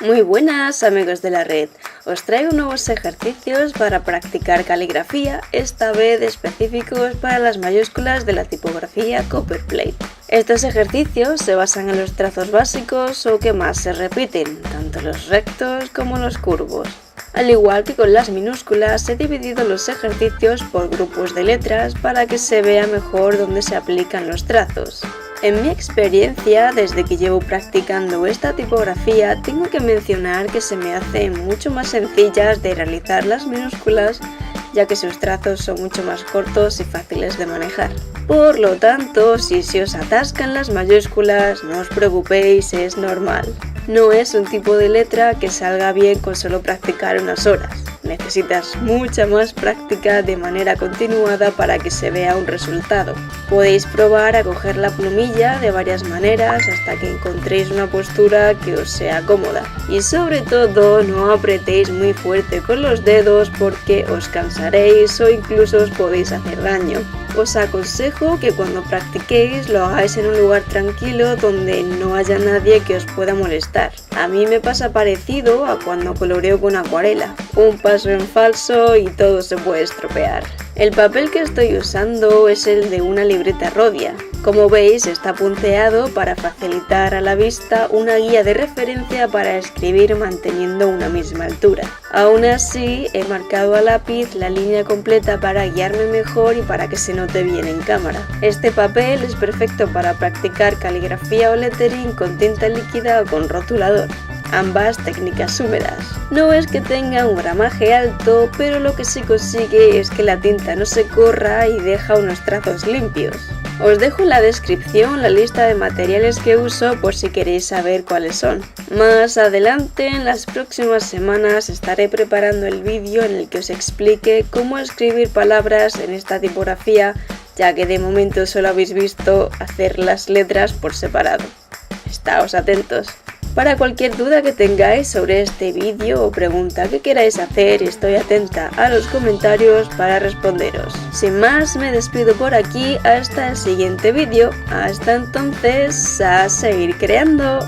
Muy buenas amigos de la red, os traigo nuevos ejercicios para practicar caligrafía, esta vez específicos para las mayúsculas de la tipografía Copperplate. Estos ejercicios se basan en los trazos básicos o que más se repiten, tanto los rectos como los curvos. Al igual que con las minúsculas, he dividido los ejercicios por grupos de letras para que se vea mejor dónde se aplican los trazos. En mi experiencia, desde que llevo practicando esta tipografía, tengo que mencionar que se me hacen mucho más sencillas de realizar las minúsculas, ya que sus trazos son mucho más cortos y fáciles de manejar. Por lo tanto, si se os atascan las mayúsculas, no os preocupéis, es normal. No es un tipo de letra que salga bien con solo practicar unas horas. Necesitas mucha más práctica de manera continuada para que se vea un resultado. Podéis probar a coger la plumilla de varias maneras hasta que encontréis una postura que os sea cómoda. Y sobre todo, no apretéis muy fuerte con los dedos porque os cansaréis o incluso os podéis hacer daño. Os aconsejo que cuando practiquéis lo hagáis en un lugar tranquilo donde no haya nadie que os pueda molestar. A mí me pasa parecido a cuando coloreo con acuarela. Un paso en falso y todo se puede estropear. El papel que estoy usando es el de una libreta Rhodia. Como veis, está punteado para facilitar a la vista una guía de referencia para escribir manteniendo una misma altura. Aún así, he marcado a lápiz la línea completa para guiarme mejor y para que se note bien en cámara. Este papel es perfecto para practicar caligrafía o lettering con tinta líquida o con rotulador. Ambas técnicas húmedas. No es que tenga un gramaje alto, pero lo que sí consigue es que la tinta no se corra y deja unos trazos limpios. Os dejo en la descripción la lista de materiales que uso por si queréis saber cuáles son. Más adelante, en las próximas semanas, estaré preparando el vídeo en el que os explique cómo escribir palabras en esta tipografía, ya que de momento solo habéis visto hacer las letras por separado. Estáos atentos. Para cualquier duda que tengáis sobre este vídeo o pregunta que queráis hacer, estoy atenta a los comentarios para responderos. Sin más, me despido por aquí hasta el siguiente vídeo. Hasta entonces, a seguir creando.